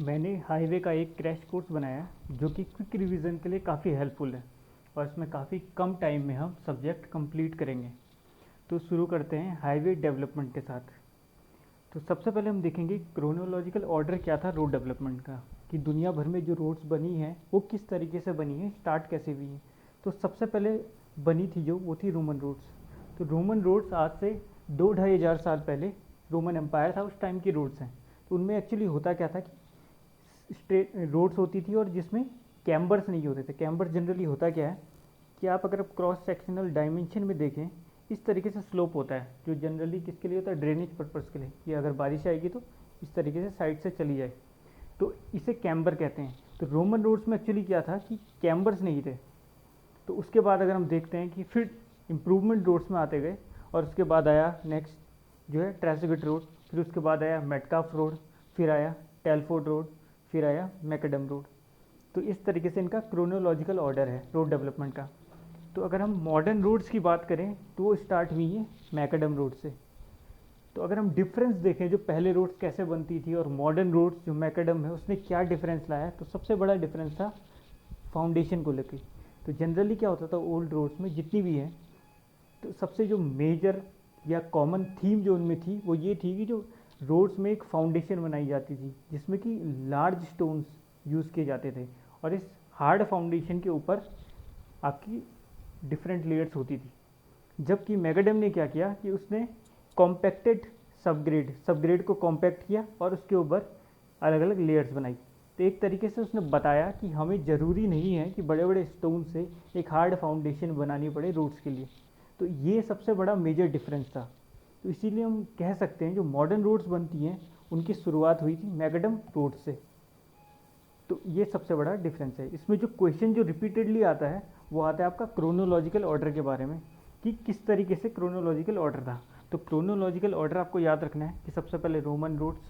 मैंने हाईवे का एक क्रैश कोर्स बनाया जो कि क्विक रिवीजन के लिए काफ़ी हेल्पफुल है और इसमें काफ़ी कम टाइम में हम सब्जेक्ट कंप्लीट करेंगे। तो शुरू करते हैं हाईवे डेवलपमेंट के साथ। तो सबसे पहले हम देखेंगे क्रोनोलॉजिकल ऑर्डर क्या था रोड डेवलपमेंट का, कि दुनिया भर में जो रोड्स बनी हैं वो किस तरीके से बनी है, स्टार्ट कैसे हुई है। तो सबसे पहले बनी थी जो वो थी रोमन रोड्स। तो रोमन रोड्स आज से 2-2.5 हज़ार साल पहले रोमन एम्पायर था उस टाइम की रोड्स हैं। तो उनमें एक्चुअली होता क्या था कि स्ट्रेट रोड्स होती थी और जिसमें कैम्बर्स नहीं होते थे। कैम्बर जनरली होता क्या है कि आप अगर क्रॉस सेक्शनल डायमेंशन में देखें, इस तरीके से स्लोप होता है जो जनरली किसके लिए होता है, ड्रेनेज पर्पज़ के लिए, कि अगर बारिश आएगी तो इस तरीके से साइड से चली जाए, तो इसे कैम्बर कहते हैं। तो रोमन रोड्स में एक्चुअली क्या था कि कैम्बर्स नहीं थे। तो उसके बाद अगर हम देखते हैं कि फिर इम्प्रूवमेंट रोड्स में आते गए और उसके बाद आया नेक्स्ट जो है ट्रेसगेट रोड, फिर उसके बाद आया मेटकाफ रोड, फिर आया टेलफोर्ड रोड, फिर आया मैकडम रोड। तो इस तरीके से इनका क्रोनोलॉजिकल ऑर्डर है रोड डेवलपमेंट का। तो अगर हम मॉडर्न रोड्स की बात करें तो वो स्टार्ट हुई है मैकडम रोड से। तो अगर हम डिफरेंस देखें जो पहले रोड्स कैसे बनती थी और मॉडर्न रोड्स जो मैकडम है उसने क्या डिफरेंस लाया है, तो सबसे बड़ा डिफरेंस था फाउंडेशन को लेकर। तो जनरली क्या होता था ओल्ड रोड्स में जितनी भी है, तो सबसे जो मेजर या कॉमन थीम जो उनमें थी वो ये थी कि जो रोड्स में एक फाउंडेशन बनाई जाती थी जिसमें कि लार्ज स्टोन्स यूज़ किए जाते थे और इस हार्ड फाउंडेशन के ऊपर आपकी डिफरेंट लेयर्स होती थी। जबकि मैकडम ने क्या किया कि उसने कॉम्पैक्टेड सबग्रेड को कॉम्पैक्ट किया और उसके ऊपर अलग अलग लेयर्स बनाई। तो एक तरीके से उसने बताया कि हमें ज़रूरी नहीं है कि बड़े बड़े स्टोन से एक हार्ड फाउंडेशन बनानी पड़े रोड्स के लिए। तो ये सबसे बड़ा मेजर डिफरेंस था। तो इसीलिए हम कह सकते हैं जो मॉडर्न रोड्स बनती हैं उनकी शुरुआत हुई थी मैकडम रोड से। तो ये सबसे बड़ा डिफरेंस है। इसमें जो क्वेश्चन जो रिपीटेडली आता है वो आता है आपका क्रोनोलॉजिकल ऑर्डर के बारे में, कि किस तरीके से क्रोनोलॉजिकल ऑर्डर था। तो क्रोनोलॉजिकल ऑर्डर आपको याद रखना है कि सबसे पहले रोमन रोड्स,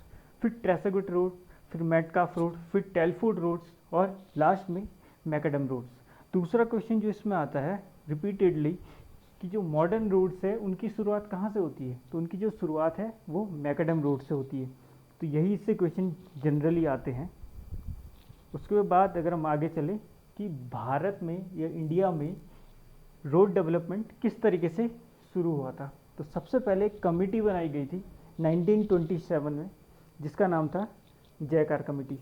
फिर ट्रेसगुट रोड, फिर मेटकाफ रोड, फिर टेलफोर्ड रोड्स और लास्ट में मैकडम रोड्स। दूसरा क्वेश्चन जो इसमें आता है रिपीटेडली कि जो मॉडर्न रोड्स है उनकी शुरुआत कहाँ से होती है, तो उनकी जो शुरुआत है वो मैकडम रोड से होती है। तो यही इससे क्वेश्चन जनरली आते हैं। उसके बाद अगर हम आगे चलें कि भारत में या इंडिया में रोड डेवलपमेंट किस तरीके से शुरू हुआ था, तो सबसे पहले एक कमेटी बनाई गई थी 1927 में जिसका नाम था जयकार कमेटी।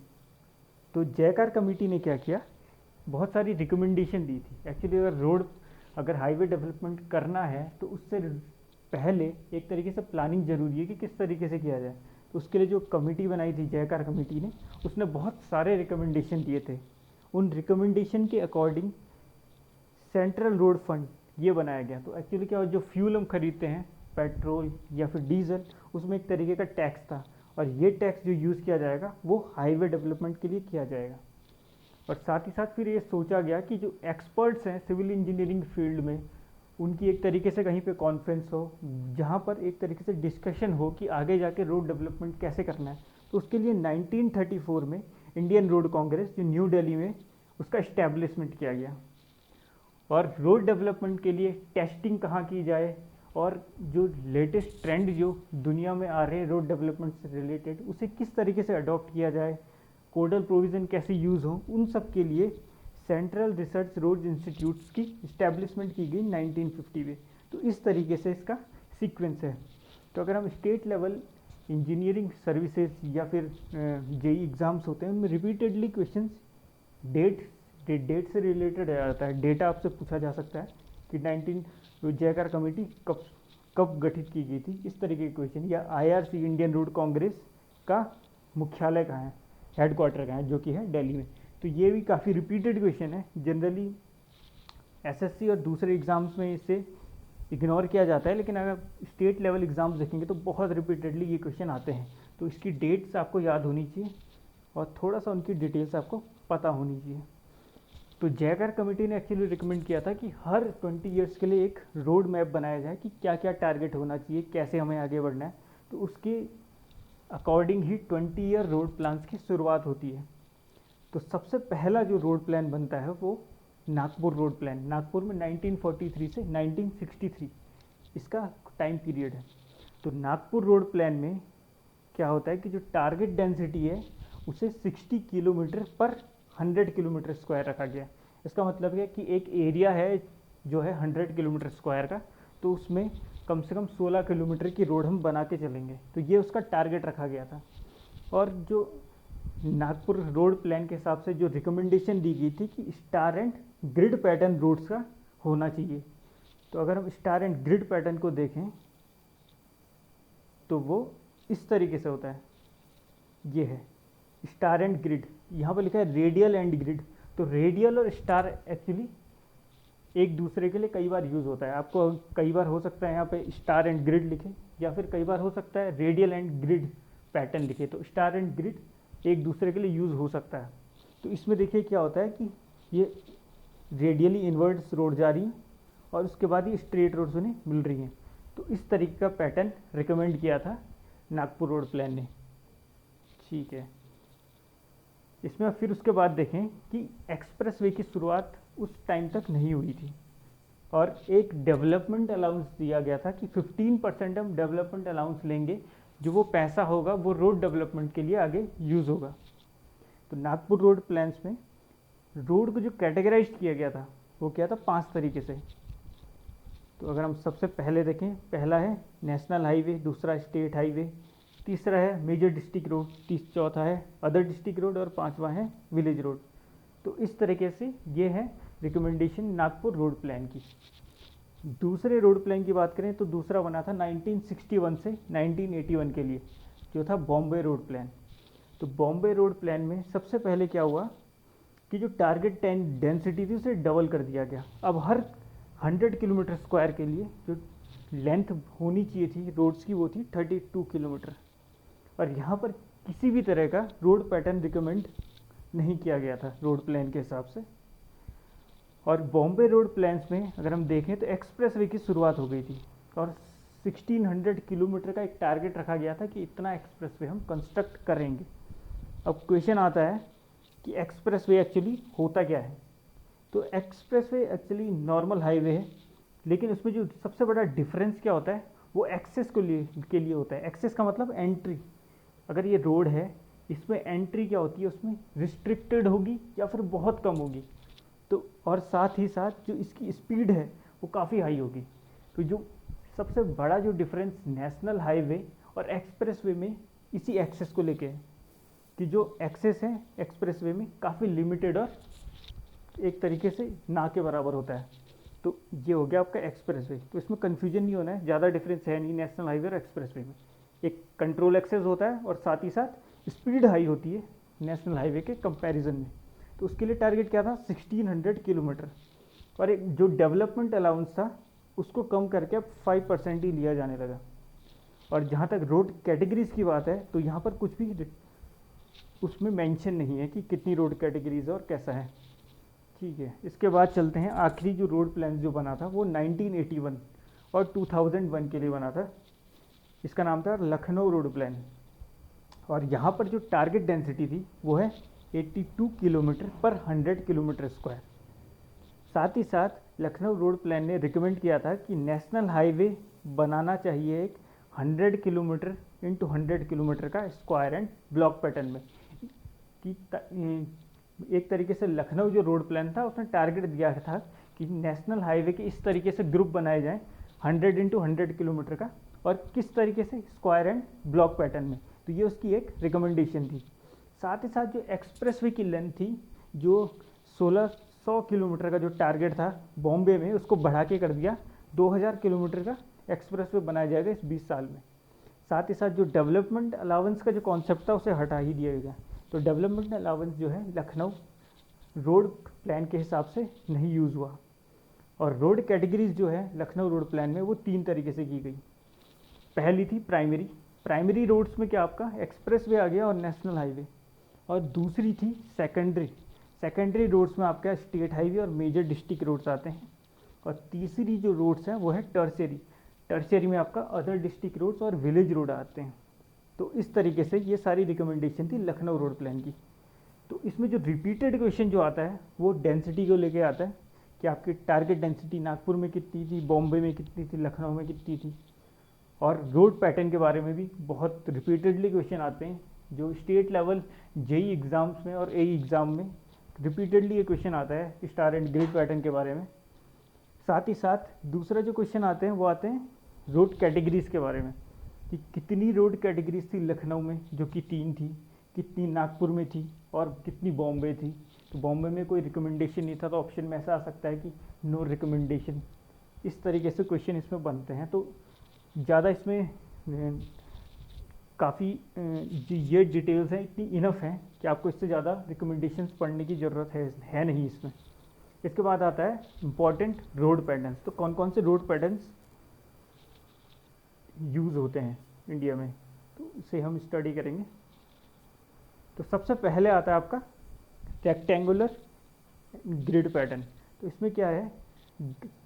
तो जयकार कमेटी ने क्या किया, बहुत सारी रिकमेंडेशन दी थी। एक्चुअली अगर हाईवे डेवलपमेंट करना है तो उससे पहले एक तरीके से प्लानिंग ज़रूरी है कि किस तरीके से किया जाए। तो उसके लिए जो कमेटी बनाई थी जयकार कमेटी ने, उसने बहुत सारे रिकमेंडेशन दिए थे। उन रिकमेंडेशन के अकॉर्डिंग सेंट्रल रोड फंड ये बनाया गया। तो एक्चुअली क्या जो फ्यूल हम खरीदते हैं पेट्रोल या फिर डीजल, उसमें एक तरीके का टैक्स था और ये टैक्स जो यूज़ किया जाएगा वो हाईवे डेवलपमेंट के लिए किया जाएगा। और साथ ही साथ फिर ये सोचा गया कि जो एक्सपर्ट्स हैं सिविल इंजीनियरिंग फील्ड में उनकी एक तरीके से कहीं पे कॉन्फ्रेंस हो जहाँ पर एक तरीके से डिस्कशन हो कि आगे जाके रोड डेवलपमेंट कैसे करना है। तो उसके लिए 1934 में इंडियन रोड कांग्रेस जो न्यू दिल्ली में उसका इस्टेब्लिशमेंट किया गया। और रोड डेवलपमेंट के लिए टेस्टिंग कहाँ की जाए और जो लेटेस्ट ट्रेंड जो दुनिया में आ रहे हैं रोड डेवलपमेंट से रिलेटेड उसे किस तरीके से अडॉप्ट किया जाए, कोडल प्रोविज़न कैसे यूज़ हो, उन सब के लिए सेंट्रल रिसर्च रोड इंस्टीट्यूट्स की इस्टेब्लिशमेंट की गई 1950 में। तो इस तरीके से इसका सीक्वेंस है। तो अगर हम स्टेट लेवल इंजीनियरिंग सर्विसेज या फिर जेई एग्ज़ाम्स होते हैं उनमें रिपीटेडली क्वेश्चंस डेट से रिलेटेड आता है। डेटा आपसे पूछा जा सकता है कि 19 जयकार कमेटी कब कब गठित की गई थी, इस तरीके के क्वेश्चन। या आईआरसी इंडियन रोड कांग्रेस का मुख्यालय कहाँ है, हेडक्वार्टर कहाँ है, जो कि है दिल्ली में। तो ये भी काफ़ी रिपीटेड क्वेश्चन है। जनरली एसएससी और दूसरे एग्ज़ाम्स में इसे इग्नोर किया जाता है, लेकिन अगर स्टेट लेवल एग्ज़ाम्स देखेंगे तो बहुत रिपीटेडली ये क्वेश्चन आते हैं। तो इसकी डेट्स आपको याद होनी चाहिए और थोड़ा सा उनकी डिटेल्स आपको पता होनी चाहिए। तो जयकर कमेटी ने एक्चुअली रिकमेंड किया था कि हर 20 ईयर्स के लिए एक रोड मैप बनाया जाए कि क्या क्या टारगेट होना चाहिए, कैसे हमें आगे बढ़ना है। तो उसके अकॉर्डिंग ही 20 ईयर रोड प्लान्स की शुरुआत होती है। तो सबसे पहला जो रोड प्लान बनता है वो नागपुर रोड प्लान, नागपुर में 1943 से 1963 इसका टाइम पीरियड है। तो नागपुर रोड प्लान में क्या होता है कि जो टारगेट डेंसिटी है उसे 60 किलोमीटर पर 100 किलोमीटर स्क्वायर रखा गया। इसका मतलब है कि एक एरिया है जो है 100 किलोमीटर स्क्वायर का, तो उसमें कम से कम 16 किलोमीटर की रोड हम बना के चलेंगे, तो ये उसका टारगेट रखा गया था। और जो नागपुर रोड प्लान के हिसाब से जो रिकमेंडेशन दी गई थी कि star and grid pattern roads का होना चाहिए। तो अगर हम स्टार एंड ग्रिड पैटर्न को देखें तो वो इस तरीके से होता है, ये है स्टार एंड ग्रिड। यहाँ पर लिखा है रेडियल एंड ग्रिड, तो रेडियल और स्टार एक्चुअली एक दूसरे के लिए कई बार यूज़ होता है। आपको कई बार हो सकता है यहाँ पे स्टार एंड ग्रिड लिखे, या फिर कई बार हो सकता है रेडियल एंड ग्रिड पैटर्न लिखे। तो स्टार एंड ग्रिड एक दूसरे के लिए यूज़ हो सकता है। तो इसमें देखिए क्या होता है कि ये रेडियली इन्वर्ट्स रोड जा रही है और उसके बाद ये स्ट्रेट रोड्स उन्हें मिल रही हैं। तो इस तरीके का पैटर्न रिकमेंड किया था नागपुर रोड प्लान ने। ठीक है, इसमें फिर उसके बाद देखें कि एक्सप्रेसवे की शुरुआत उस टाइम तक नहीं हुई थी और एक डेवलपमेंट अलाउंस दिया गया था कि 15% हम डेवलपमेंट अलाउंस लेंगे, जो वो पैसा होगा वो रोड डेवलपमेंट के लिए आगे यूज़ होगा। तो नागपुर रोड प्लान्स में रोड को जो कैटेगराइज किया गया था वो क्या था, 5 तरीके से। तो अगर हम सबसे पहले देखें, पहला है नेशनल हाईवे, दूसरा स्टेट हाईवे, तीसरा है मेजर डिस्ट्रिक्ट रोड, चौथा है अदर डिस्ट्रिक्ट रोड और पांचवा है विलेज रोड। तो इस तरीके से ये है रिकमेंडेशन नागपुर रोड प्लान की। दूसरे रोड प्लान की बात करें तो दूसरा बना था 1961 से 1981 के लिए, जो था बॉम्बे रोड प्लान। तो बॉम्बे रोड प्लान में सबसे पहले क्या हुआ कि जो टारगेट डेंसिटी थी उसे डबल कर दिया गया। अब हर 100 किलोमीटर स्क्वायर के लिए जो लेंथ होनी चाहिए थी रोड्स की वो थी 32 किलोमीटर। और यहाँ पर किसी भी तरह का रोड पैटर्न रिकमेंड नहीं किया गया था रोड प्लान के हिसाब से। और बॉम्बे रोड प्लान्स में अगर हम देखें तो एक्सप्रेसवे की शुरुआत हो गई थी और 1600 किलोमीटर का एक टारगेट रखा गया था कि इतना एक्सप्रेसवे हम कंस्ट्रक्ट करेंगे। अब क्वेश्चन आता है कि एक्सप्रेसवे एक्चुअली होता क्या है। तो एक्सप्रेसवे एक्चुअली नॉर्मल हाईवे है, लेकिन उसमें जो सबसे बड़ा डिफरेंस क्या होता है वो एक्सेस के लिए होता है। एक्सेस का मतलब एंट्री। अगर ये रोड है, इसमें एंट्री क्या होती है, उसमें रिस्ट्रिक्टेड होगी या फिर बहुत कम होगी। तो और साथ ही साथ जो इसकी स्पीड है वो काफ़ी हाई होगी। तो जो सबसे बड़ा जो डिफरेंस नेशनल हाईवे और एक्सप्रेसवे में इसी एक्सेस को लेके है कि जो एक्सेस है एक्सप्रेसवे में काफ़ी लिमिटेड और एक तरीके से ना के बराबर होता है। तो ये हो गया आपका एक्सप्रेसवे। तो इसमें कन्फ्यूजन नहीं होना है, ज़्यादा डिफरेंस है नहीं नेशनल हाईवे और एक्सप्रेसवे में। एक कंट्रोल एक्सेस होता है और साथ ही साथ स्पीड हाई होती है नेशनल हाईवे के कंपैरिजन में। तो उसके लिए टारगेट क्या था, 1600 किलोमीटर। और एक जो डेवलपमेंट अलाउंस था उसको कम करके अब 5% ही लिया जाने लगा। और जहाँ तक रोड कैटेगरीज की बात है तो यहाँ पर कुछ भी उसमें मेंशन नहीं है कि कितनी रोड कैटेगरीज है और कैसा है। ठीक है, इसके बाद चलते हैं आखिरी जो रोड प्लान जो बना था वो 1981 और 2001 के लिए बना था। इसका नाम था लखनऊ रोड प्लान। और यहाँ पर जो टारगेट डेंसिटी थी वो है 82 किलोमीटर पर 100 किलोमीटर स्क्वायर। साथ ही साथ लखनऊ रोड प्लान ने रिकमेंड किया था कि नेशनल हाईवे बनाना चाहिए एक 100 किलोमीटर इंटू 100 किलोमीटर का स्क्वायर एंड ब्लॉक पैटर्न में। कि एक तरीके से लखनऊ जो रोड प्लान था उसने टारगेट दिया था कि नेशनल हाईवे के इस तरीके से ग्रुप बनाए जाएं 100 इंटू 100 किलोमीटर का, और किस तरीके से स्क्वायर एंड ब्लॉक पैटर्न में। तो ये उसकी एक रिकमेंडेशन थी। साथ ही साथ जो एक्सप्रेसवे की लेंथ थी जो 1600 किलोमीटर का जो टारगेट था बॉम्बे में, उसको बढ़ा के कर दिया 2000 किलोमीटर का एक्सप्रेसवे बनाया जाएगा इस 20 साल में। साथ ही साथ जो डेवलपमेंट अलाउंस का जो कॉन्सेप्ट था उसे हटा ही दिया गया। तो डेवलपमेंट अलाउंस जो है लखनऊ रोड प्लान के हिसाब से नहीं यूज़ हुआ। और रोड कैटेगरीज जो है लखनऊ रोड प्लान में वो 3 तरीके से की गई। पहली थी प्राइमरी रोड्स में क्या आपका एक्सप्रेसवे आ गया और नेशनल हाईवे। और दूसरी थी सेकेंडरी रोड्स में आपका स्टेट हाईवे और मेजर डिस्ट्रिक्ट रोड्स आते हैं। और तीसरी जो रोड्स हैं वो है टर्शियरी में आपका अदर डिस्ट्रिक्ट रोड्स और विलेज रोड आते हैं। तो इस तरीके से ये सारी रिकमेंडेशन थी लखनऊ रोड प्लान की। तो इसमें जो रिपीटेड क्वेश्चन जो आता है वो डेंसिटी को लेके आता है कि आपकी टारगेट डेंसिटी नागपुर में कितनी थी, बॉम्बे में कितनी थी, लखनऊ में कितनी थी। और रोड पैटर्न के बारे में भी बहुत रिपीटेडली क्वेश्चन आते हैं जो स्टेट लेवल जेई एग्ज़ाम्स में और एई एग्ज़ाम में रिपीटेडली ये क्वेश्चन आता है स्टार एंड ग्रिड पैटर्न के बारे में। साथ ही साथ दूसरा जो क्वेश्चन आते हैं वो आते हैं रोड कैटेगरीज़ के बारे में, कि कितनी रोड कैटेगरीज थी लखनऊ में, जो कि 3 थी, कितनी नागपुर में थी और कितनी बॉम्बे थी। तो बॉम्बे में कोई रिकमेंडेशन नहीं था, तो ऑप्शन में ऐसा आ सकता है कि नो रिकमेंडेशन। इस तरीके से क्वेश्चन इसमें बनते हैं। तो ज़्यादा इसमें काफ़ी ये डिटेल्स हैं, इतनी इनफ हैं कि आपको इससे ज़्यादा रिकमेंडेशंस पढ़ने की ज़रूरत है नहीं इसमें। इसके बाद आता है इम्पॉर्टेंट रोड पैटर्न्स। तो कौन कौन से रोड पैटर्न्स यूज़ होते हैं इंडिया में, तो इसे हम स्टडी करेंगे। तो सबसे पहले आता है आपका रेक्टेंगुलर ग्रिड पैटर्न। तो इसमें क्या है,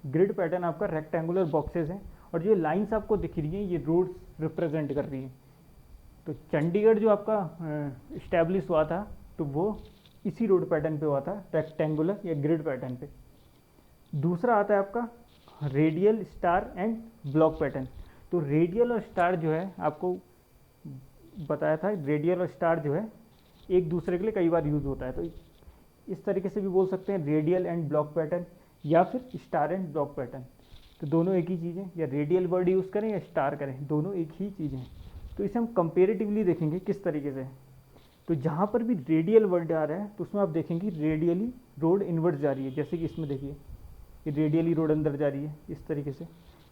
ग्रिड पैटर्न आपका रेक्टेंगुलर बॉक्सेस हैं और जो लाइंस आपको दिख रही हैं ये रोड्स रिप्रेजेंट कर रही हैं। तो चंडीगढ़ जो आपका इस्टेब्लिश हुआ था तो वो इसी रोड पैटर्न पे हुआ था, रेक्टेंगुलर या ग्रिड पैटर्न पे। दूसरा आता है आपका radial, star and block pattern. तो रेडियल और स्टार जो है आपको बताया था, रेडियल और स्टार जो है एक दूसरे के लिए कई बार यूज़ होता है। तो इस तरीके से भी बोल सकते हैं रेडियल एंड ब्लॉक पैटर्न या फिर स्टार एंड ब्लॉक पैटर्न। तो दोनों एक ही चीज़ है, या रेडियल वर्ड यूज़ करें या स्टार करें, दोनों एक ही चीज़ हैं। तो इसे हम कंपेरेटिवली देखेंगे किस तरीके से। तो जहाँ पर भी रेडियल वर्ड आ रहा है तो उसमें आप देखेंगे रेडियली रोड इन्वर्स जा रही है। जैसे कि इसमें देखिए ये रेडियली रोड अंदर जा रही है इस तरीके से,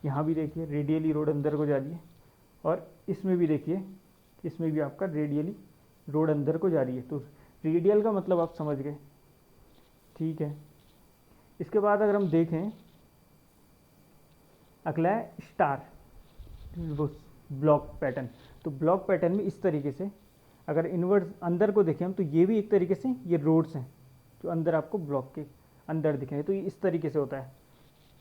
यहाँ भी देखिए रेडियली रोड अंदर को जा रही है, और इसमें भी देखिए इसमें भी आपका रेडियली रोड अंदर को जा रही है। तो रेडियल का मतलब आप समझ गए, ठीक है। इसके बाद अगर हम देखें अगला है स्टार ब्लॉक पैटर्न। तो ब्लॉक पैटर्न में इस तरीके से अगर इन्वर्स अंदर को देखें हम तो ये भी एक तरीके से ये रोड्स हैं जो अंदर आपको ब्लॉक के अंदर दिख रहे हैं। तो ये इस तरीके से होता है।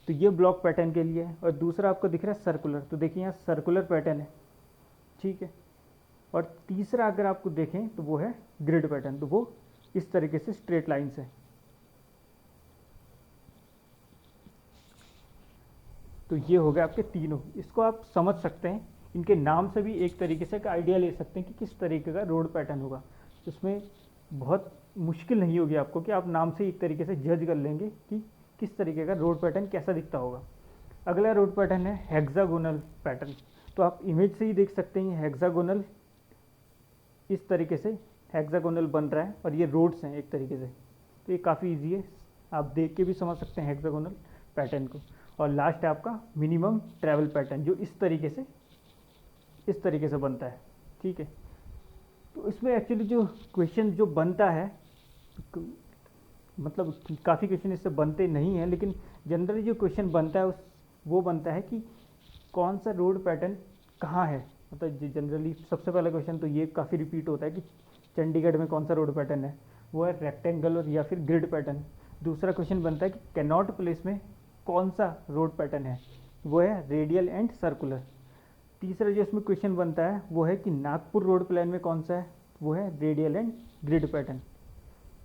तो ये ब्लॉक पैटर्न के लिए है। और दूसरा आपको दिख रहा है सर्कुलर। तो देखिए यहाँ सर्कुलर पैटर्न है, ठीक है। और तीसरा अगर आपको देखें तो वो है ग्रिड पैटर्न। तो वो इस तरीके से स्ट्रेट लाइन्स है। तो ये हो गए आपके तीनों। इसको आप समझ सकते हैं, इनके नाम से भी एक तरीके से का आइडिया ले सकते हैं कि किस तरीके का रोड पैटर्न होगा। इसमें बहुत मुश्किल नहीं होगी आपको कि आप नाम से एक तरीके से जज कर लेंगे कि किस तरीके का रोड पैटर्न कैसा दिखता होगा। अगला रोड पैटर्न है हेक्सागोनल पैटर्न। तो आप इमेज से ही देख सकते हैं हेक्सागोनल इस तरीके से हेक्सागोनल बन रहा है और ये रोड्स हैं एक तरीके से। तो ये काफ़ी इजी है, आप देख के भी समझ सकते हैं हेक्सागोनल पैटर्न को। और लास्ट है आपका मिनिमम ट्रैवल पैटर्न, जो इस तरीके से बनता है, ठीक है। तो इसमें एक्चुअली जो क्वेश्चन जो बनता है, मतलब काफ़ी क्वेश्चन इससे बनते नहीं हैं, लेकिन जनरली जो क्वेश्चन बनता है वो बनता है कि कौन सा रोड पैटर्न कहाँ है। मतलब जनरली सबसे पहला क्वेश्चन तो ये काफ़ी रिपीट होता है कि चंडीगढ़ में कौन सा रोड पैटर्न है, वो है रेक्टेंगल और या फिर ग्रिड पैटर्न। दूसरा क्वेश्चन बनता है कि कैनॉट प्लेस में कौन सा रोड पैटर्न है, वो है रेडियल एंड सर्कुलर। तीसरा जो इसमें क्वेश्चन बनता है वो है कि नागपुर रोड प्लान में कौन सा है, वो है रेडियल एंड ग्रिड पैटर्न।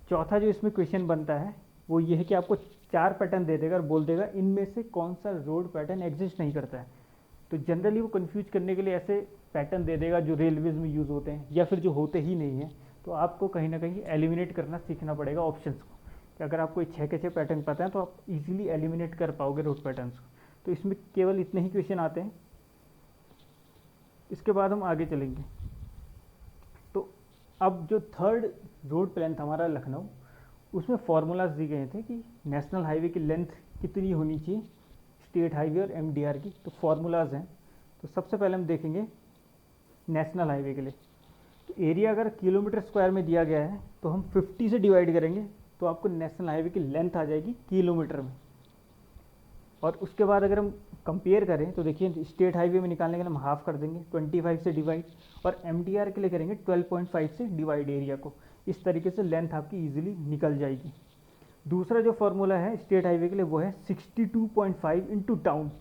चौथा जो इसमें क्वेश्चन बनता है वो ये है कि आपको 4 पैटर्न दे देगा और बोल देगा इनमें से कौन सा रोड पैटर्न एग्जिस्ट नहीं करता है। तो जनरली वो कंफ्यूज करने के लिए ऐसे पैटर्न दे देगा जो रेलवेज में यूज़ होते हैं या फिर जो होते ही नहीं हैं। तो आपको कहीं ना कहीं एलिमिनेट करना सीखना पड़ेगा ऑप्शंस को, कि अगर आपको 6 के 6 पैटर्न पता है तो आप इजीली एलिमिनेट कर पाओगे रोड पैटर्न्स को। तो इसमें केवल इतने ही क्वेश्चन आते हैं। इसके बाद हम आगे चलेंगे। तो अब जो थर्ड रोड प्लान था हमारा लखनऊ, उसमें फार्मूलाज दिए गए थे कि नेशनल हाईवे की लेंथ कितनी होनी चाहिए, स्टेट हाईवे और एमडीआर की। तो फार्मूलाज हैं। तो सबसे पहले हम देखेंगे नेशनल हाईवे के लिए। तो एरिया अगर किलोमीटर स्क्वायर में दिया गया है तो हम 50 से डिवाइड करेंगे तो आपको नेशनल हाईवे की लेंथ आ जाएगी किलोमीटर में। और उसके बाद अगर हम कंपेयर करें तो देखिए स्टेट हाईवे में निकालने के लिए हम हाफ कर देंगे 25 से डिवाइड, और एमडीआर के लिए करेंगे 12.5 से डिवाइड एरिया को। इस तरीके से लेंथ आपकी इजीली निकल जाएगी। दूसरा जो फार्मूला है स्टेट हाईवे के लिए वो है 62.5 इंटू टाउन।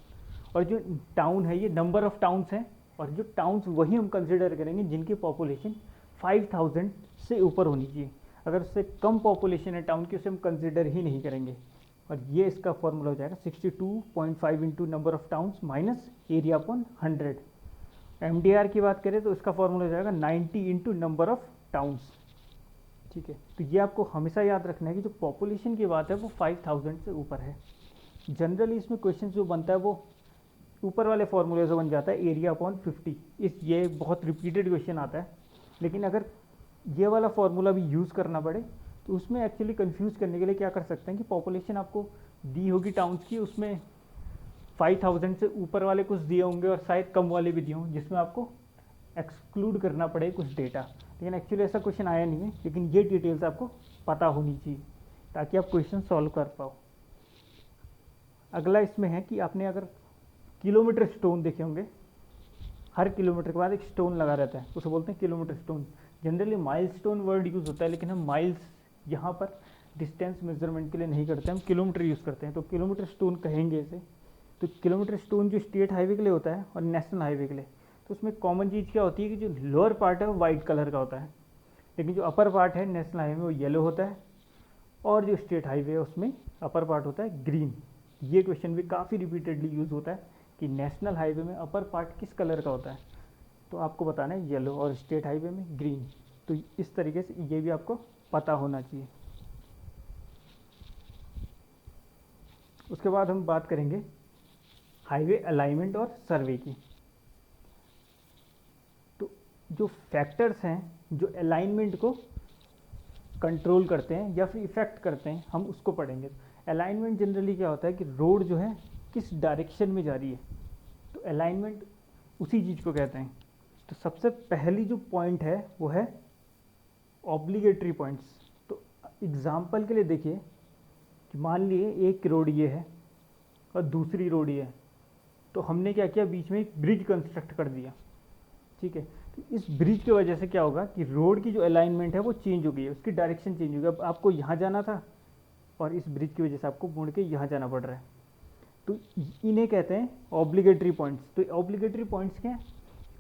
और जो टाउन है ये नंबर ऑफ टाउन्स हैं, और जो टाउन्स वही हम कंसिडर करेंगे जिनकी पॉपुलेशन 5000 से ऊपर होनी चाहिए। अगर उससे कम पॉपुलेशन है टाउन की, उसे हम कंसिडर ही नहीं करेंगे। और ये इसका फॉर्मूला हो जाएगा 62.5 into number of towns minus area upon 100। MDR की बात करें तो इसका फॉर्मूला हो जाएगा 90 इंटू नंबर ऑफ टाउन्स। ठीक है, तो ये आपको हमेशा याद रखना है कि जो पॉपुलेशन की बात है वो 5000 से ऊपर है। जनरली इसमें क्वेश्चन जो बनता है वो ऊपर वाले फॉर्मूले से बन जाता है, एरिया अपॉन 50। ये बहुत रिपीटेड क्वेश्चन आता है, लेकिन अगर ये वाला फॉर्मूला भी यूज़ करना पड़े तो उसमें एक्चुअली कंफ्यूज करने के लिए क्या कर सकते हैं कि पॉपुलेशन आपको दी होगी टाउन्स की, उसमें 5000 से ऊपर वाले कुछ दिए होंगे और शायद कम वाले भी दिए होंगे, जिसमें आपको एक्सक्लूड करना पड़े कुछ डेटा। लेकिन एक्चुअली ऐसा क्वेश्चन आया नहीं है, लेकिन ये डिटेल्स आपको पता होनी चाहिए ताकि आप क्वेश्चन सॉल्व कर पाओ। अगला इसमें है कि आपने अगर किलोमीटर स्टोन देखे होंगे, हर किलोमीटर के बाद एक स्टोन लगा रहता है, उसे बोलते हैं kilometre stone. Generally mile stone word use होता है, लेकिन हम माइल्स यहाँ पर डिस्टेंस मेजरमेंट के लिए नहीं करते, हम किलोमीटर यूज़ करते हैं, तो किलोमीटर स्टोन कहेंगे इसे। तो किलोमीटर स्टोन जो स्टेट हाईवे के लिए होता है और नेशनल हाईवे के लिए, तो उसमें कॉमन चीज़ क्या होती है कि जो लोअर पार्ट है वो वाइट कलर का होता है, लेकिन जो अपर पार्ट है नेशनल हाईवे में वो येलो होता है, और जो स्टेट हाईवे है उसमें अपर पार्ट होता है ग्रीन। ये क्वेश्चन भी काफ़ी रिपीटेडली यूज़ होता है कि नेशनल हाईवे में अपर पार्ट किस कलर का होता है, तो आपको बताना है येलो, और स्टेट हाईवे में ग्रीन। तो इस तरीके से ये भी आपको पता होना चाहिए। उसके बाद हम बात करेंगे हाईवे अलाइनमेंट और सर्वे की। तो जो फैक्टर्स हैं जो अलाइनमेंट को कंट्रोल करते हैं या फिर इफेक्ट करते हैं, हम उसको पढ़ेंगे। अलाइनमेंट जनरली क्या होता है कि रोड जो है किस डायरेक्शन में जा रही है, तो अलाइनमेंट उसी चीज़ को कहते हैं। तो सबसे पहली जो पॉइंट है वो है ऑब्लिगेटरी पॉइंट्स। तो एग्जाम्पल के लिए देखिए कि मान लिए एक रोड ये है और दूसरी रोड ये है, तो हमने क्या किया, बीच में एक ब्रिज कंस्ट्रक्ट कर दिया। ठीक है, तो इस ब्रिज की वजह से क्या होगा कि रोड की जो अलाइनमेंट है वो चेंज हो गई है, उसकी डायरेक्शन चेंज हो गई। अब आपको यहाँ जाना था और इस ब्रिज की वजह से आपको मुड़ के यहाँ जाना पड़ रहा है, तो इन्हें कहते हैं ऑब्लिगेटरी पॉइंट्स। तो ऑब्लिगेटरी पॉइंट्स क्या हैं,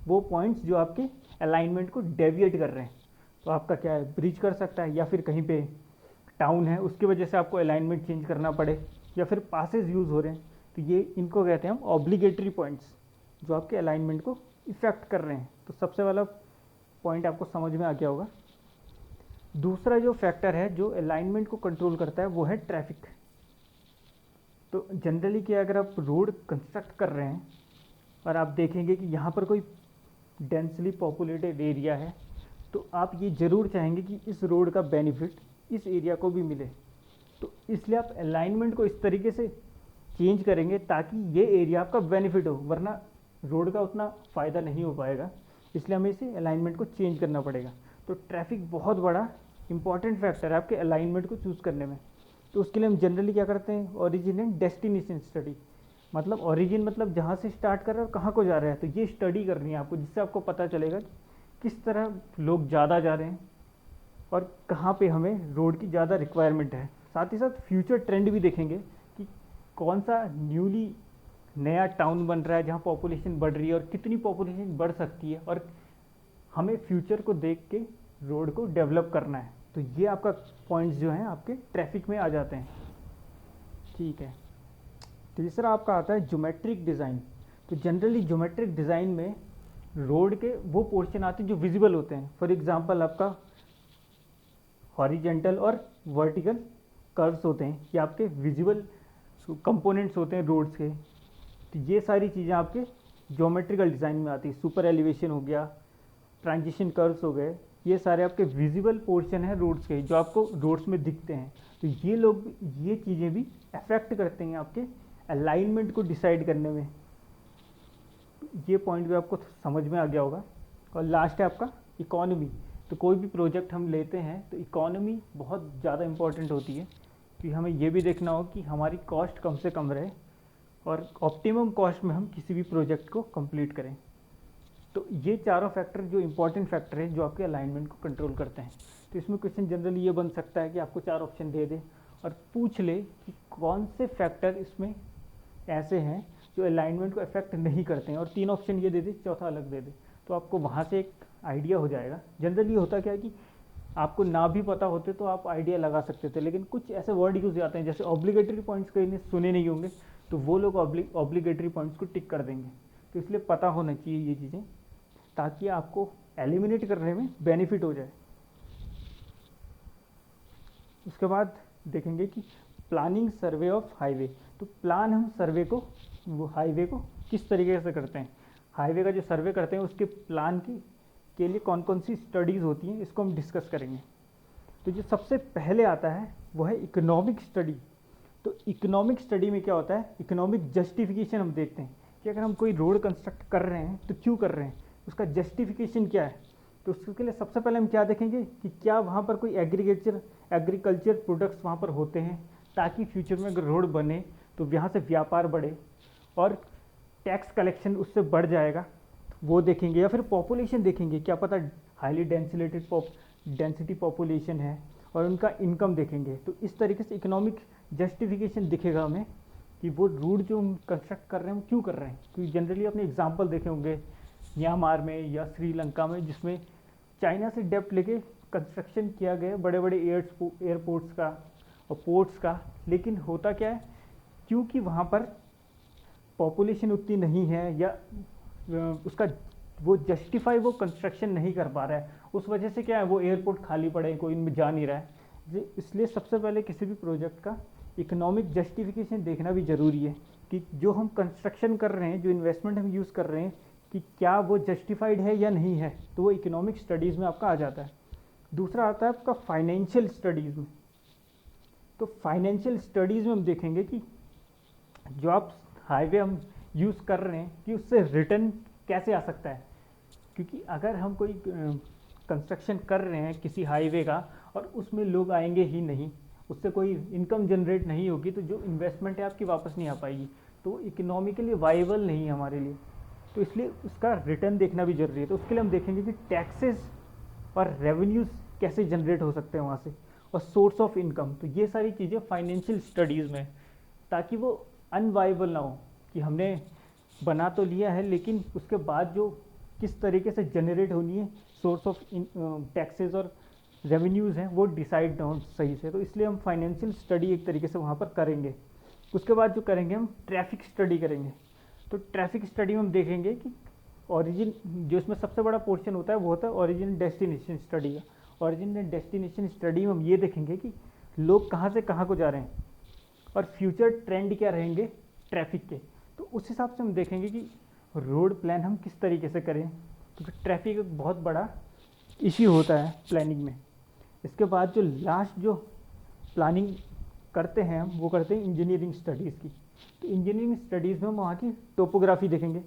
वो पॉइंट्स जो आपके अलाइनमेंट को डेविएट कर रहे हैं। तो आपका क्या है, ब्रिज कर सकता है, या फिर कहीं पे टाउन है उसकी वजह से आपको अलाइनमेंट चेंज करना पड़े, या फिर पासेज यूज़ हो रहे हैं, तो ये इनको कहते हैं हम ऑब्लिगेटरी पॉइंट्स जो आपके अलाइनमेंट को इफेक्ट कर रहे हैं। तो सबसे वाला पॉइंट आपको समझ में आ गया होगा। दूसरा जो फैक्टर है जो अलाइनमेंट को कंट्रोल करता है वो है ट्रैफिक। तो जनरली क्या, अगर आप रोड कंस्ट्रक्ट कर रहे हैं और आप देखेंगे कि यहाँ पर कोई डेंसली पॉपुलेटेड एरिया है, तो आप ये ज़रूर चाहेंगे कि इस रोड का बेनिफिट इस एरिया को भी मिले। तो इसलिए आप अलाइनमेंट को इस तरीके से चेंज करेंगे ताकि ये एरिया आपका बेनिफिट हो, वरना रोड का उतना फ़ायदा नहीं हो पाएगा। इसलिए हमें इसे अलाइनमेंट को चेंज करना पड़ेगा। तो ट्रैफिक बहुत बड़ा इंपॉर्टेंट फैक्टर है आपके अलाइनमेंट को चूज़ करने में। तो उसके लिए हम जनरली क्या करते हैं, ओरिजिन एंड डेस्टिनेशन स्टडी। मतलब ओरिजिन मतलब जहाँ से स्टार्ट कर रहे हैं और कहाँ को जा रहे हैं, तो ये स्टडी करनी है आपको, जिससे आपको पता चलेगा कि किस तरह लोग ज़्यादा जा रहे हैं और कहाँ पे हमें रोड की ज़्यादा रिक्वायरमेंट है। साथ ही साथ फ्यूचर ट्रेंड भी देखेंगे कि कौन सा न्यूली नया टाउन बन रहा है जहाँ पॉपुलेशन बढ़ रही है और कितनी पॉपुलेशन बढ़ सकती है, और हमें फ्यूचर को देख के रोड को डेवलप करना है। तो ये आपका पॉइंट्स जो हैं आपके ट्रैफिक में आ जाते हैं। ठीक है, तीसरा आपका आता है ज्योमेट्रिक डिज़ाइन। तो जनरली ज्योमेट्रिक डिज़ाइन में रोड के वो पोर्शन आते हैं जो विजिबल होते हैं। फॉर एग्जांपल आपका हॉरिजेंटल और वर्टिकल कर्व्स होते हैं, ये आपके विजिबल कंपोनेंट्स होते हैं रोड्स के। तो ये सारी चीज़ें आपके ज्योमेट्रिकल डिज़ाइन में आती है। सुपर एलिवेशन हो गया, ट्रांजिशन कर्व्स हो गए, ये सारे आपके विजिबल पोर्शन हैं रोड्स के जो आपको रोड्स में दिखते हैं। तो ये चीज़ें भी अफेक्ट करते हैं आपके अलाइनमेंट को डिसाइड करने में। ये पॉइंट भी आपको समझ में आ गया होगा। और लास्ट है आपका इकोनॉमी। तो कोई भी प्रोजेक्ट हम लेते हैं तो इकोनॉमी बहुत ज़्यादा इम्पॉर्टेंट होती है कि हमें ये भी देखना हो कि हमारी कॉस्ट कम से कम रहे और ऑप्टिमम कॉस्ट में हम किसी भी प्रोजेक्ट को कंप्लीट करें। तो ये चारों फैक्टर जो इम्पोर्टेंट फैक्टर है जो आपके अलाइनमेंट को कंट्रोल करते हैं। तो इसमें क्वेश्चन जनरली ये बन सकता है कि आपको 4 ऑप्शन दे दे और पूछ ले कि कौन से फैक्टर इसमें ऐसे हैं जो अलाइनमेंट को अफेक्ट नहीं करते हैं, और 3 ऑप्शन ये दे दे, चौथा अलग दे दे। तो आपको वहाँ से एक आइडिया हो जाएगा। जनरली होता क्या है कि आपको ना भी पता होते तो आप आइडिया लगा सकते थे, लेकिन कुछ ऐसे वर्ड यूज आते हैं जैसे ऑब्लिगेटरी पॉइंट्स कहीं ने सुने नहीं होंगे, तो वो लोग ऑब्लिगेटरी पॉइंट्स को टिक कर देंगे। तो इसलिए पता होना चाहिए ये चीज़ें ताकि आपको एलिमिनेट करने में बेनिफिट हो जाए। उसके बाद देखेंगे कि प्लानिंग सर्वे ऑफ हाईवे। तो प्लान हम सर्वे को, वो हाईवे को किस तरीके से करते हैं, हाईवे का जो सर्वे करते हैं उसके प्लान की के लिए कौन कौन सी स्टडीज़ होती हैं, इसको हम डिस्कस करेंगे। तो जो सबसे पहले आता है वो है इकोनॉमिक स्टडी। तो इकोनॉमिक स्टडी में क्या होता है, इकोनॉमिक जस्टिफिकेशन हम देखते हैं कि अगर हम कोई रोड कंस्ट्रक्ट कर रहे हैं तो क्यों कर रहे हैं, उसका जस्टिफिकेशन क्या है। तो उसके लिए सबसे पहले हम क्या देखेंगे कि क्या वहाँ पर कोई एग्रीकल्चर प्रोडक्ट्स वहाँ पर होते हैं, ताकि फ्यूचर में अगर रोड बने तो यहाँ से व्यापार बढ़े और टैक्स कलेक्शन उससे बढ़ जाएगा, वो देखेंगे। या फिर पॉपुलेशन देखेंगे, क्या पता हाईली डेंसिटी पॉपुलेशन है और उनका इनकम देखेंगे। तो इस तरीके से इकोनॉमिक जस्टिफिकेशन दिखेगा हमें कि वो रोड जो हम कंस्ट्रक्ट कर रहे हैं वो क्यों कर रहे हैं। क्योंकि जनरली अपने एग्जांपल देखे होंगे म्यांमार में या श्रीलंका में, जिसमें चाइना से डेप्ट लेके कंस्ट्रक्शन किया गया बड़े बड़े एयरपोर्ट्स का और पोर्ट्स का, लेकिन होता क्या है, क्योंकि वहाँ पर पॉपुलेशन उतनी नहीं है या उसका वो जस्टिफाई वो कंस्ट्रक्शन नहीं कर पा रहा है, उस वजह से क्या है वो एयरपोर्ट खाली पड़े हैं, कोई इनमें जा नहीं रहा है। इसलिए सबसे पहले किसी भी प्रोजेक्ट का इकोनॉमिक जस्टिफिकेशन देखना भी ज़रूरी है कि जो हम कंस्ट्रक्शन कर रहे हैं, जो इन्वेस्टमेंट हम यूज़ कर रहे हैं, कि क्या वो जस्टिफाइड है या नहीं है। तो वो इकोनॉमिक स्टडीज़ में आपका आ जाता है। दूसरा आता है आपका फाइनेंशियल स्टडीज़ में। तो फाइनेंशियल स्टडीज़ में हम देखेंगे कि जो आप हाईवे हम यूज़ कर रहे हैं कि उससे रिटर्न कैसे आ सकता है। क्योंकि अगर हम कोई कंस्ट्रक्शन कर रहे हैं किसी हाईवे का और उसमें लोग आएंगे ही नहीं, उससे कोई इनकम जनरेट नहीं होगी, तो जो इन्वेस्टमेंट है आपकी वापस नहीं आ पाएगी, तो वो इकोनॉमिकली वाइबल नहीं है हमारे लिए। तो इसलिए उसका रिटर्न देखना भी ज़रूरी है। तो उसके लिए हम देखेंगे कि टैक्सेस और रेवेन्यूज़ कैसे जनरेट हो सकते हैं वहाँ से, और सोर्स ऑफ इनकम। तो ये सारी चीज़ें फाइनेंशियल स्टडीज़ में, ताकि वो अनवाइबल ना हो कि हमने बना तो लिया है लेकिन उसके बाद जो किस तरीके से जनरेट होनी है सोर्स ऑफ टैक्सेस और रेवेन्यूज़ हैं वो डिसाइड ना हो सही से। तो इसलिए हम फाइनेंशियल स्टडी एक तरीके से वहाँ पर करेंगे। उसके बाद जो करेंगे हम ट्रैफिक स्टडी करेंगे। तो ट्रैफिक स्टडी में हम देखेंगे कि ओरिजिन, जो इसमें सबसे बड़ा पोर्शन होता है वो होता है ओरिजिन डेस्टिनेशन स्टडी का। ओरिजिन एंड डेस्टिनेशन स्टडी में हम ये देखेंगे कि लोग कहाँ से कहाँ को जा रहे हैं और फ्यूचर ट्रेंड क्या रहेंगे ट्रैफिक के। तो उस हिसाब से हम देखेंगे कि रोड प्लान हम किस तरीके से करें, क्योंकि ट्रैफिक एक बहुत बड़ा इश्यू होता है प्लानिंग में। इसके बाद जो लास्ट जो प्लानिंग करते हैं हम वो करते हैं इंजीनियरिंग स्टडीज़ की। तो इंजीनियरिंग स्टडीज़ में हम वहाँ की टोपोग्राफी देखेंगे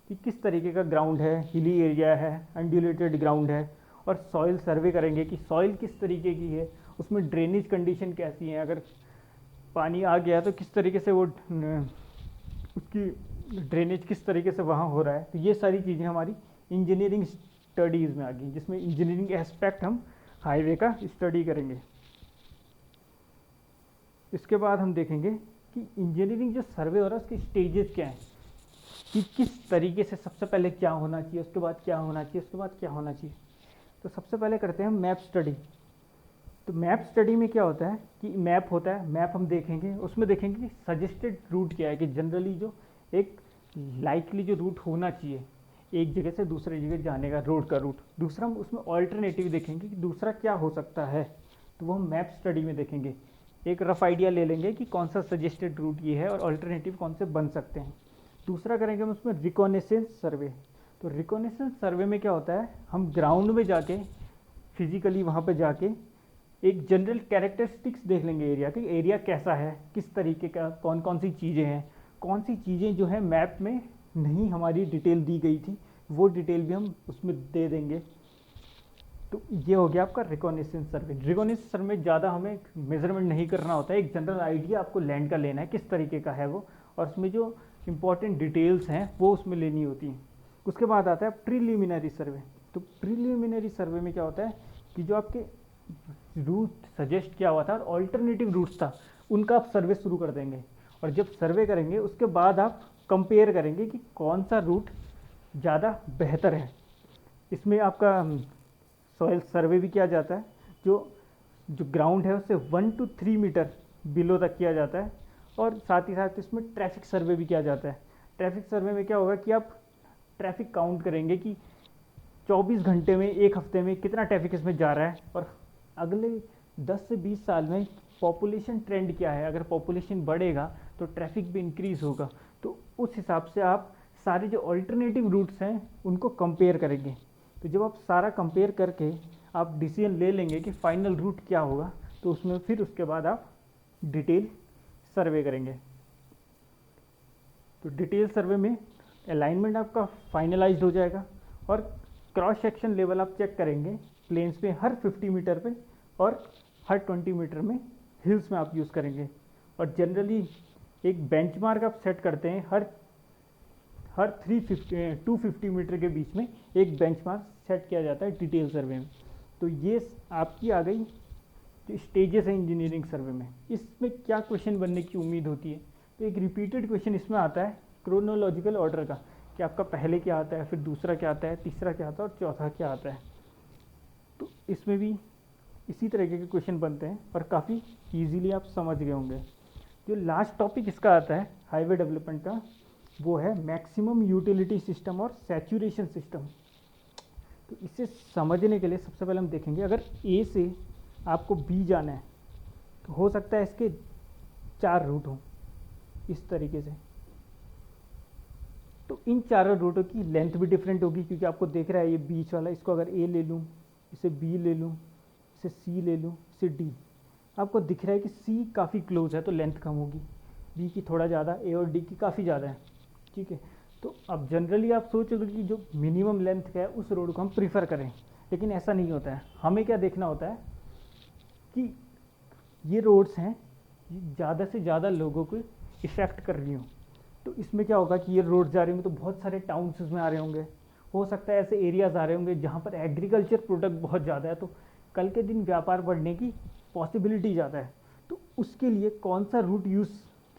कि किस तरीके का ग्राउंड है, हिली एरिया है, अनड्यूलेटेड ग्राउंड है, और सॉइल सर्वे करेंगे कि सॉइल किस तरीके की है, उसमें ड्रेनेज कंडीशन कैसी है, अगर पानी आ गया तो किस तरीके से वो उसकी ड्रेनेज किस तरीके से वहाँ हो रहा है। तो ये सारी चीज़ें हमारी इंजीनियरिंग स्टडीज़ में आ गई, जिसमें इंजीनियरिंग एस्पेक्ट हम हाईवे का स्टडी करेंगे। इसके बाद हम देखेंगे कि इंजीनियरिंग जो सर्वे हो रहा है उसकी स्टेजेस क्या हैं, कि किस तरीके से सबसे पहले क्या होना चाहिए, उसके बाद क्या होना चाहिए, उसके बाद क्या होना चाहिए। तो सबसे पहले करते हैं हम मैप स्टडी। तो मैप स्टडी में क्या होता है कि मैप होता है, मैप हम देखेंगे, उसमें देखेंगे कि सजेस्टेड रूट क्या है, कि जनरली जो एक लाइकली जो रूट होना चाहिए एक जगह से दूसरी जगह जाने का, रोड का रूट। दूसरा हम उसमें ऑल्टरनेटिव देखेंगे कि दूसरा क्या हो सकता है, तो वो हम मैप स्टडी में देखेंगे। एक रफ आइडिया ले लेंगे कि कौन सा सजेस्टेड रूट ये है और ऑल्टरनेटिव कौन से बन सकते हैं। दूसरा करेंगे हम उसमें रिकॉनेसेंस सर्वे। तो रिकॉनेसेंस सर्वे में क्या होता है, हम ग्राउंड में जाके फिजिकली वहाँ पे जाके एक जनरल कैरेक्टरिस्टिक्स देख लेंगे एरिया की, एरिया कैसा है, किस तरीके का, कौन कौन सी चीज़ें हैं, कौन सी चीज़ें जो है मैप में नहीं हमारी डिटेल दी गई थी वो डिटेल भी हम उसमें दे देंगे। तो ये हो गया आपका रिकॉनेसेंस सर्वे। रिकॉनेसेंस सर्वे में ज़्यादा हमें मेजरमेंट नहीं करना होता है, एक जनरल आइडिया आपको लैंड का लेना है किस तरीके का है वो, और उसमें जो इंपॉर्टेंट डिटेल्स हैं वो उसमें लेनी होती हैं। उसके बाद आता है प्रीलिमिनरी सर्वे। तो प्रीलिमिनरी सर्वे में क्या होता है कि जो आपके रूट सजेस्ट किया हुआ था और ऑल्टरनेटिव रूट्स था उनका आप सर्वे शुरू कर देंगे, और जब सर्वे करेंगे उसके बाद आप कंपेयर करेंगे कि कौन सा रूट ज़्यादा बेहतर है। इसमें आपका सॉइल सर्वे भी किया जाता है, जो ग्राउंड है उससे 1 to 3 मीटर बिलो तक किया जाता है, और साथ ही साथ इसमें ट्रैफिक सर्वे भी किया जाता है। ट्रैफिक सर्वे में क्या होगा कि आप ट्रैफिक काउंट करेंगे कि 24 घंटे में, एक हफ्ते में कितना ट्रैफिक इसमें जा रहा है, और अगले 10 से 20 साल में पॉपुलेशन ट्रेंड क्या है। अगर पॉपुलेशन बढ़ेगा तो ट्रैफिक भी इंक्रीज़ होगा, तो उस हिसाब से आप सारे जो ऑल्टरनेटिव रूट्स हैं उनको कंपेयर करेंगे। तो जब आप सारा कंपेयर करके आप डिसीजन ले लेंगे कि फाइनल रूट क्या होगा, तो उसमें फिर उसके बाद आप डिटेल सर्वे करेंगे। तो डिटेल सर्वे में अलाइनमेंट आपका फाइनलाइज्ड हो जाएगा, और क्रॉस सेक्शन लेवल आप चेक करेंगे प्लेन्स पे हर 50 मीटर पे, और हर 20 मीटर में हिल्स में आप यूज़ करेंगे। और जनरली एक बेंचमार्क आप सेट करते हैं, हर 250 मीटर के बीच में एक बेंचमार्क सेट किया जाता है डिटेल सर्वे में। तो ये आपकी आ गई जो स्टेजेस है इंजीनियरिंग सर्वे में। इसमें क्या क्वेश्चन बनने की उम्मीद होती है, तो एक रिपीटेड क्वेश्चन इसमें आता है क्रोनोलॉजिकल ऑर्डर का, कि आपका पहले क्या आता है, फिर दूसरा क्या आता है, तीसरा क्या आता है और चौथा क्या आता है। तो इसमें भी इसी तरीके के क्वेश्चन बनते हैं और काफ़ी ईजीली आप समझ गए होंगे। जो लास्ट टॉपिक इसका आता है हाईवे डेवलपमेंट का, वो है मैक्सिमम यूटिलिटी सिस्टम और सैचुरेशन सिस्टम। तो इसे समझने के लिए सबसे पहले हम देखेंगे, अगर ए से आपको बी जाना है तो हो सकता है इसके 4 रूट हों इस तरीके से। तो इन चारों रूटों की लेंथ भी डिफरेंट होगी, क्योंकि आपको देख रहा है ये बीच वाला, इसको अगर ए ले लूँ, इसे बी ले लूँ, इसे सी ले लूँ, इसे डी, आपको दिख रहा है कि सी काफ़ी क्लोज है तो लेंथ कम होगी, बी की थोड़ा ज़्यादा, ए और डी की काफ़ी ज़्यादा है। ठीक है, तो अब जनरली आप सोचोगे कि जो मिनिमम लेंथ का है उस रोड को हम प्रीफर करें, लेकिन ऐसा नहीं होता है। हमें क्या देखना होता है कि ये रोड्स हैं ज़्यादा से ज़्यादा लोगों को इफ़ेक्ट कर रही हूँ। तो इसमें क्या होगा कि ये रोड जा रही होंगे तो बहुत सारे टाउन्स इसमें आ रहे होंगे, हो सकता है ऐसे एरियाज़ आ रहे होंगे जहाँ पर एग्रीकल्चर प्रोडक्ट बहुत ज़्यादा है, तो कल के दिन व्यापार बढ़ने की पॉसिबिलिटी ज़्यादा है। तो उसके लिए कौन सा रूट यूज़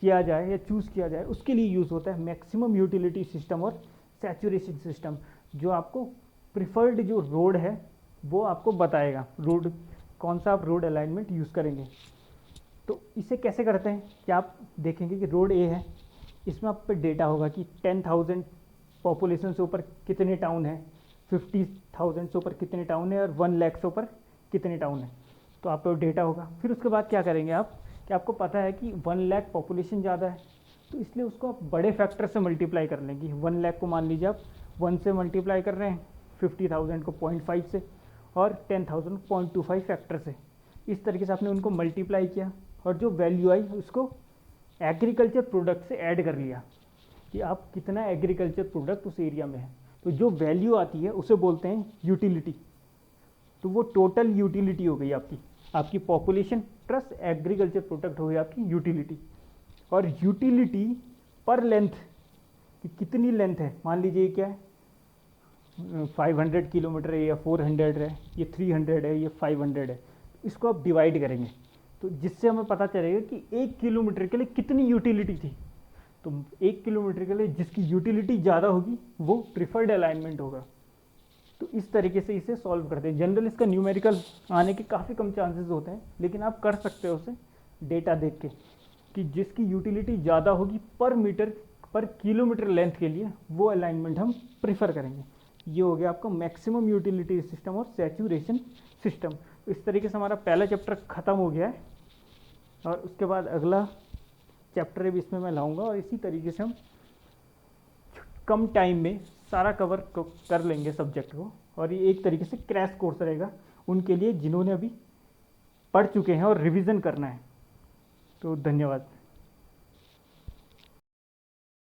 किया जाए या चूज़ किया जाए, उसके लिए यूज़ होता है मैक्सिमम यूटिलिटी सिस्टम और सैचुरेशन सिस्टम, जो आपको प्रिफर्ड जो रोड है वो आपको बताएगा रोड कौन सा आप रोड अलाइनमेंट यूज़ करेंगे। तो इसे कैसे करते हैं कि आप देखेंगे कि रोड ए है, इसमें आप पे डेटा होगा कि 10,000 पॉपुलेशन से ऊपर कितने टाउन है, 50,000 से ऊपर कितने टाउन है, और 1 लाख से ऊपर कितने टाउन है। तो आप पे डेटा होगा। फिर उसके बाद क्या करेंगे आप कि आपको पता है कि 1 लाख पॉपुलेशन ज़्यादा है, तो इसलिए उसको आप बड़े फैक्टर से मल्टीप्लाई कर लेंगे। 1 लाख को मान लीजिए आप 1 से मल्टीप्लाई कर रहे हैं, 50,000 को 0.5 से, और 10,000 0.25 फैक्टर से। इस तरीके से आपने उनको मल्टीप्लाई किया, और जो वैल्यू आई उसको एग्रीकल्चर प्रोडक्ट से ऐड कर लिया कि आप कितना एग्रीकल्चर प्रोडक्ट उस एरिया में है। तो जो वैल्यू आती है उसे बोलते हैं यूटिलिटी। तो वो टोटल यूटिलिटी हो गई आपकी पॉपुलेशन प्लस एग्रीकल्चर प्रोडक्ट हो गई आपकी यूटिलिटी। और यूटिलिटी पर लेंथ कि कितनी लेंथ है, मान लीजिए क्या है 500 किलोमीटर है, या 400 है, ये 300 है, ये 500 है, इसको आप डिवाइड करेंगे तो जिससे हमें पता चलेगा कि 1 किलोमीटर के लिए कितनी यूटिलिटी थी। तो 1 किलोमीटर के लिए जिसकी यूटिलिटी ज़्यादा होगी वो प्रिफर्ड अलाइनमेंट होगा। तो इस तरीके से इसे सॉल्व करते हैं। जनरल इसका न्यूमेरिकल आने के काफ़ी कम चांसेस होते हैं, लेकिन आप कर सकते हो उसे डेटा देख के कि जिसकी यूटिलिटी ज़्यादा होगी पर किलोमीटर लेंथ के लिए वो अलाइनमेंट हम प्रिफर करेंगे। ये हो गया आपका मैक्सिमम यूटिलिटी सिस्टम और सैचुरेशन सिस्टम। तो इस तरीके से हमारा पहला चैप्टर ख़त्म हो गया है, और उसके बाद अगला चैप्टर भी इसमें मैं लाऊंगा, और इसी तरीके से हम कम टाइम में सारा कवर कर लेंगे सब्जेक्ट को। और ये एक तरीके से क्रैश कोर्स रहेगा उनके लिए जिन्होंने अभी पढ़ चुके हैं और रिवीजन करना है। तो धन्यवाद।